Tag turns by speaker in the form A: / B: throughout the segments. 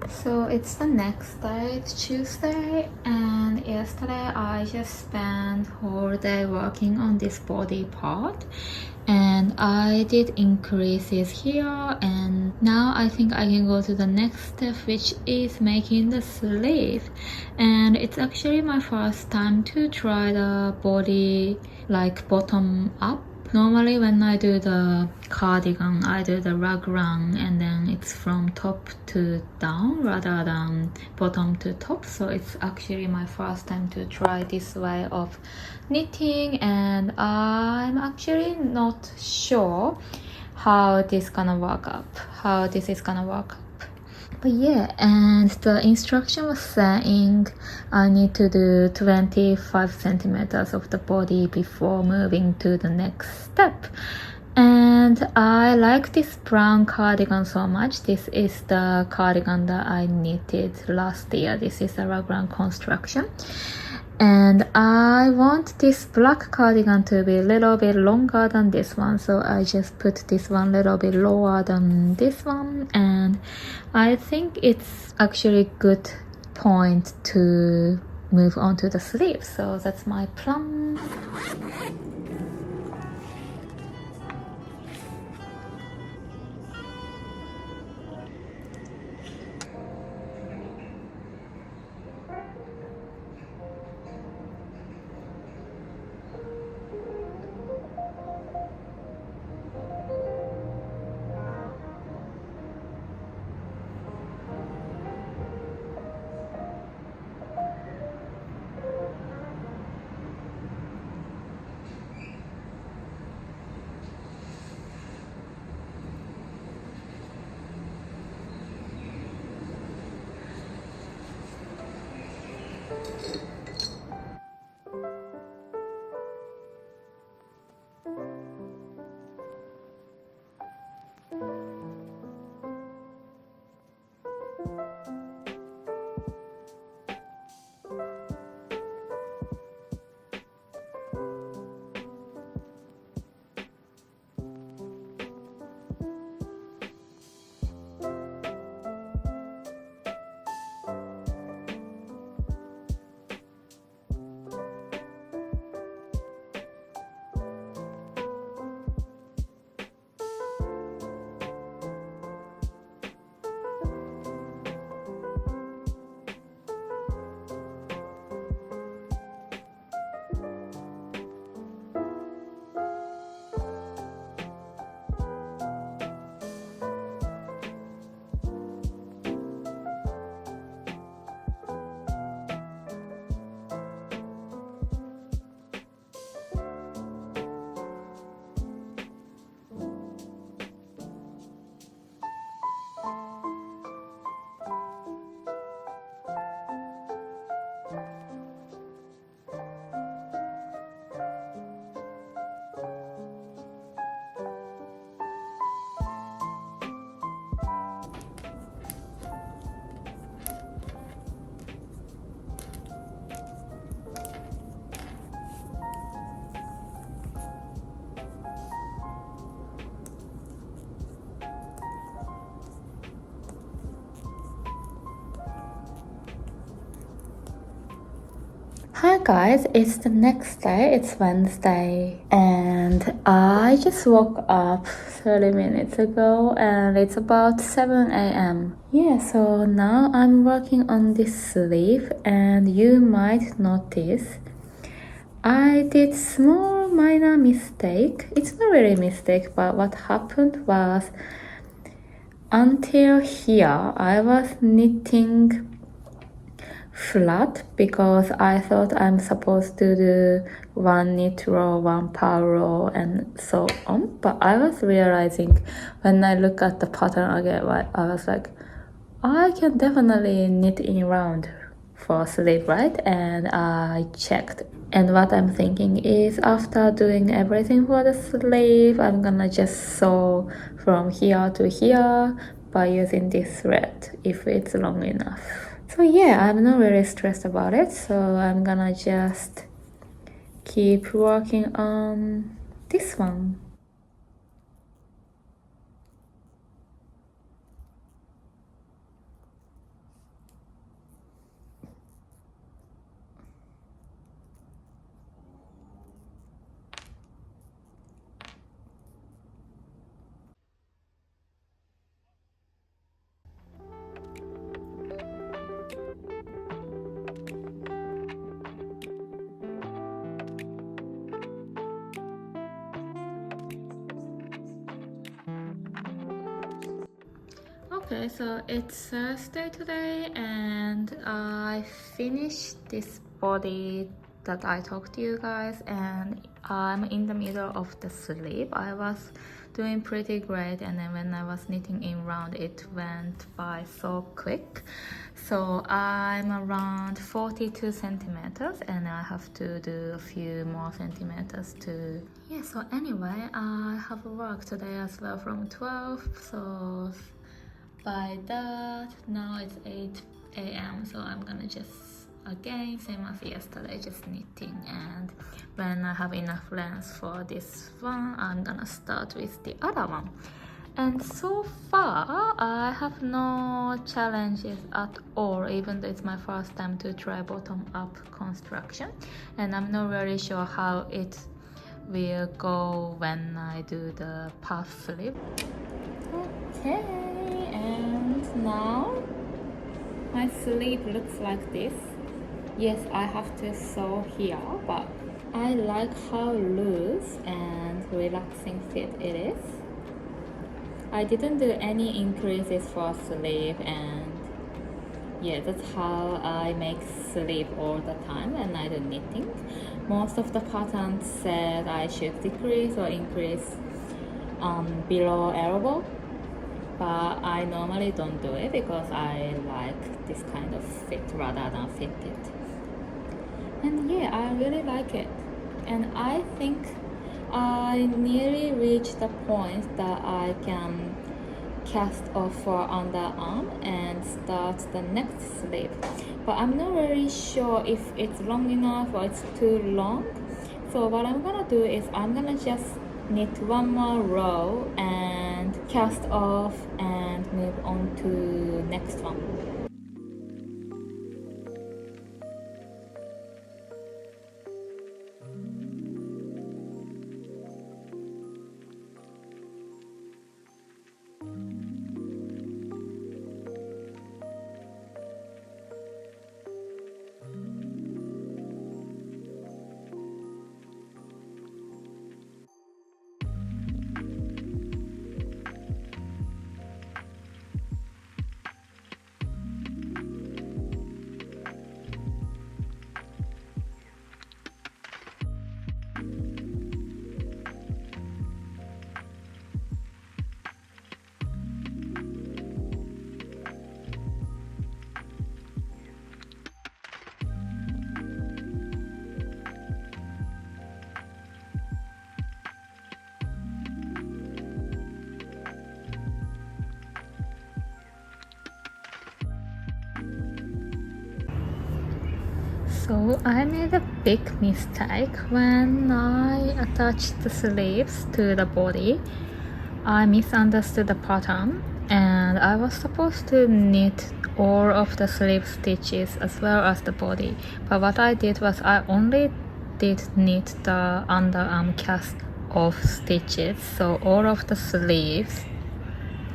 A: So it's the next day, it's Tuesday, and yesterday I just spent whole day working on this body part, and I did increases here, and now I think I can go to the next step, which is making the sleeve. And it's actually my first time to try the body like bottom up. Normally when I do the cardigan, I do the rug run and then it's from top to down rather than bottom to top. So it's actually my first time to try this way of knitting, and I'm actually not sure how this is gonna work up. But yeah, and the instruction was saying I need to do 25 centimeters of the body before moving to the next step. And I like this brown cardigan so much. This is the cardigan that I knitted last year. This is a raglan construction. And I want this black cardigan to be a little bit longer than this one, so I just put this one a little bit lower than this one, and I think it's actually good point to move on to the sleeve. So that's my plan. Hi guys, it's the next day, it's Wednesday, and I just woke up 30 minutes ago and it's about 7 a.m. Yeah, so now I'm working on this sleeve and you might notice I did small minor mistake. It's not really a mistake, but what happened was until here I was knitting flat because I thought I'm supposed to do one knit row, one purl row, and so on. But I was realizing when I look at the pattern again, I was like, I can definitely knit in round for sleeve, right? And I checked. And what I'm thinking is after doing everything for the sleeve, I'm gonna just sew from here to here by using this thread if it's long enough. So yeah, I'm not really stressed about it, so I'm gonna just keep working on this one. Okay, so it's Thursday today and I finished this body that I talked to you guys, and I'm in the middle of the sleeve. I was doing pretty great, and then when I was knitting in round it went by so quick. So I'm around 42 centimeters and I have to do a few more centimeters to... Yeah, so anyway, I have work today as well from 12, so by that, now it's 8 a.m. so I'm gonna just, again, same as yesterday, just knitting, and when I have enough length for this one, I'm gonna start with the other one. And so far, I have no challenges at all, even though it's my first time to try bottom-up construction, and I'm not really sure how it will go when I do the puff sleeve. Okay, and now my sleeve looks like this. Yes, I have to sew here, but I like how loose and relaxing fit it is. I didn't do any increases for sleeve, and yeah, that's how I make sleeve all the time when I do knitting. Most of the patterns said I should decrease or increase below elbow, but I normally don't do it because I like this kind of fit rather than fitted. And yeah, I really like it, and I think I nearly reached the point that I can cast off for underarm and start the next sleeve, but I'm not really sure if it's long enough or it's too long. So what I'm gonna do is I'm gonna just knit one more row and cast off and move on to next one. So I made a big mistake when I attached the sleeves to the body. I misunderstood the pattern, and and I was supposed to knit all of the sleeve stitches as well as the body, but what I did was I only did knit the underarm cast off stitches, so all of the sleeves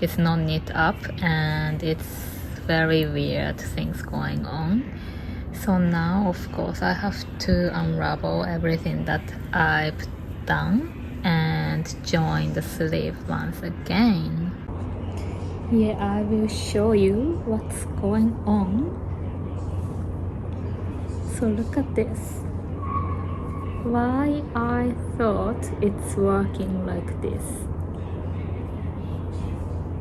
A: is not knit up, and it's very weird things going on. So now of course I have to unravel everything that I've done and join the sleeve once again. Yeah, I will show you what's going on. So look at this. Why I thought it's working like this,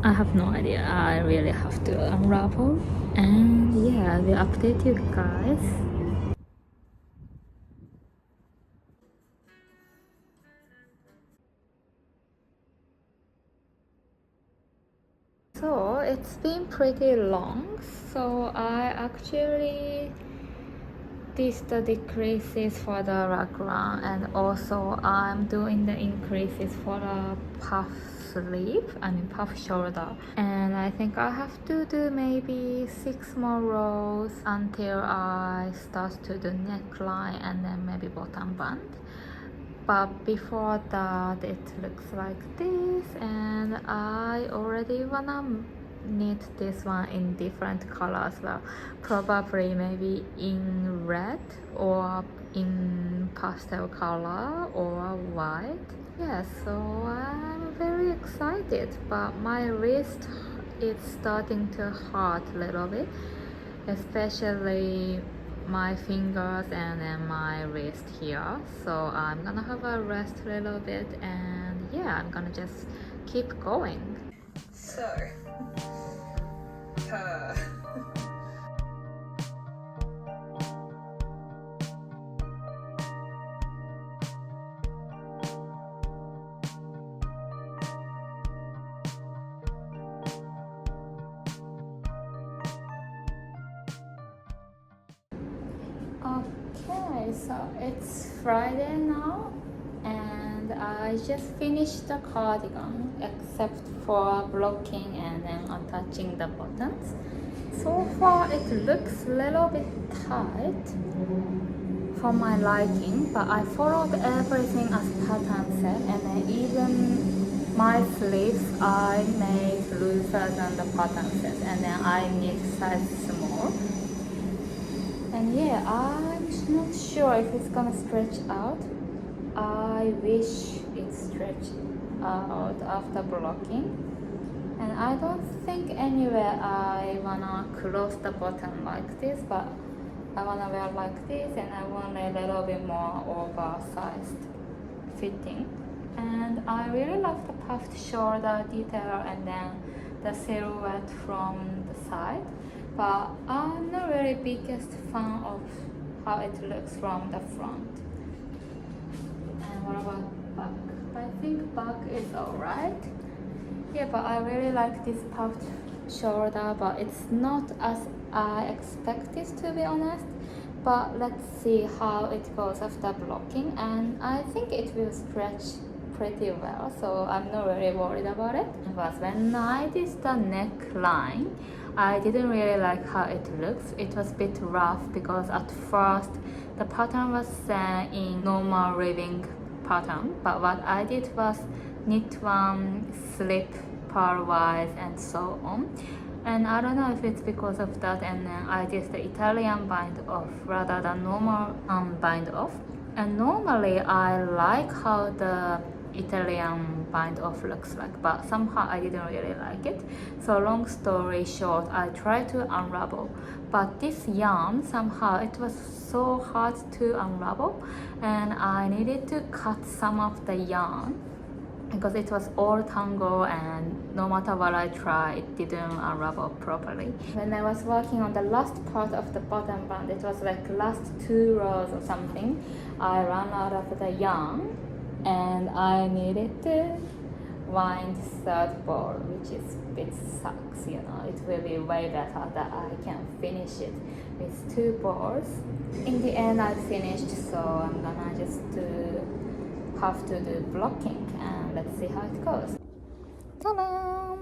A: I have no idea. I really have to unravel, and yeah, I will update you guys. So it's been pretty long, so I actually did the decreases for the raglan, and also I'm doing the increases for the puff sleeve, puff shoulder, and I think I have to do maybe 6 more rows until I start to do neckline and then maybe bottom band. But before that it looks like this, and I already wanna knit this one in different colors, well, probably maybe in red or in pastel color or white. Yeah, so I'm very excited, but my wrist is starting to hurt a little bit, especially my fingers and then my wrist here. So I'm gonna have a rest a little bit, and yeah, I'm gonna just keep going. So okay, so it's Friday now, and I just finished the cardigan except for blocking and then attaching the buttons. So far it looks a little bit tight for my liking, but I followed everything as pattern set, and then even my sleeves I made looser than the pattern set, and then I knit size small. And yeah, I'm not sure if it's gonna stretch out. I wish it stretched out after blocking. And I don't think anywhere I wanna close the button like this, but I wanna wear like this, and I want a little bit more oversized fitting. And I really love the puffed shoulder detail and then the silhouette from the side, but I'm not really biggest fan of how it looks from the front. And what about back? I think back is alright. Yeah, but I really like this puffed shoulder, but it's not as I expected, to be honest. But let's see how it goes after blocking, and I think it will stretch pretty well, so I'm not really worried about it. But when I did the neckline, I didn't really like how it looks. It was a bit rough because at first the pattern was in normal ribbing pattern, but what I did was knit one, slip purlwise and so on. And I don't know if it's because of that, and then I did the Italian bind off rather than normal bind off. And normally I like how the Italian bind off looks like, but somehow I didn't really like it. So long story short, I tried to unravel, but this yarn somehow it was so hard to unravel, and I needed to cut some of the yarn because it was all tangle, and no matter what I tried, it didn't unravel properly. When I was working on the last part of the bottom band, it was like last 2 rows or something, I ran out of the yarn and I needed to wind third ball, which is a bit sucks, you know. It will be way better that I can finish it with 2 balls. In the end I finished, so I'm gonna just have to do blocking, and let's see how it goes. Ta-da!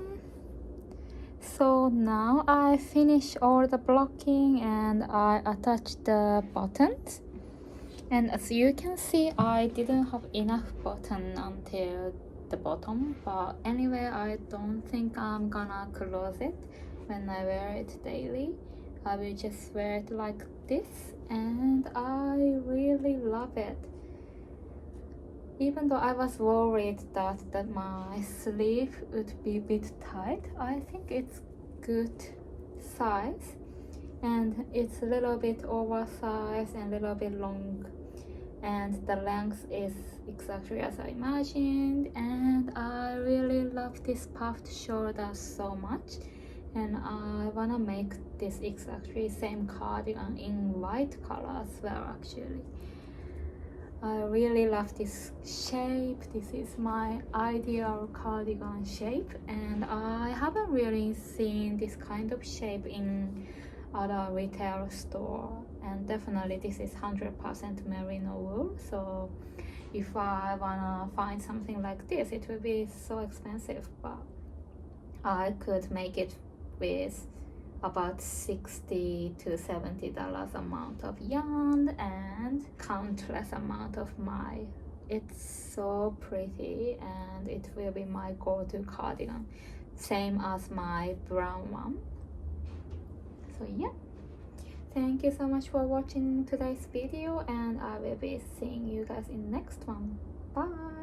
A: so now I finish all the blocking and I attach the buttons. And as you can see, I didn't have enough button until the bottom, but anyway, I don't think I'm gonna close it when I wear it daily. I will just wear it like this, and I really love it. Even though I was worried that my sleeve would be a bit tight, I think it's good size, and it's a little bit oversized and a little bit long, and the length is exactly as I imagined, and I really love this puffed shoulder so much, and I wanna make this exactly same cardigan in white color as well. Actually, I really love this shape. This is my ideal cardigan shape, and I haven't really seen this kind of shape in other retail store, and definitely this is 100% merino wool, so if I wanna find something like this, it will be so expensive, but I could make it with about $60 to $70 amount of yarn and countless amount of my. It's so pretty, and it will be my go-to cardigan, same as my brown one. So yeah, thank you so much for watching today's video, and I will be seeing you guys in next one. Bye.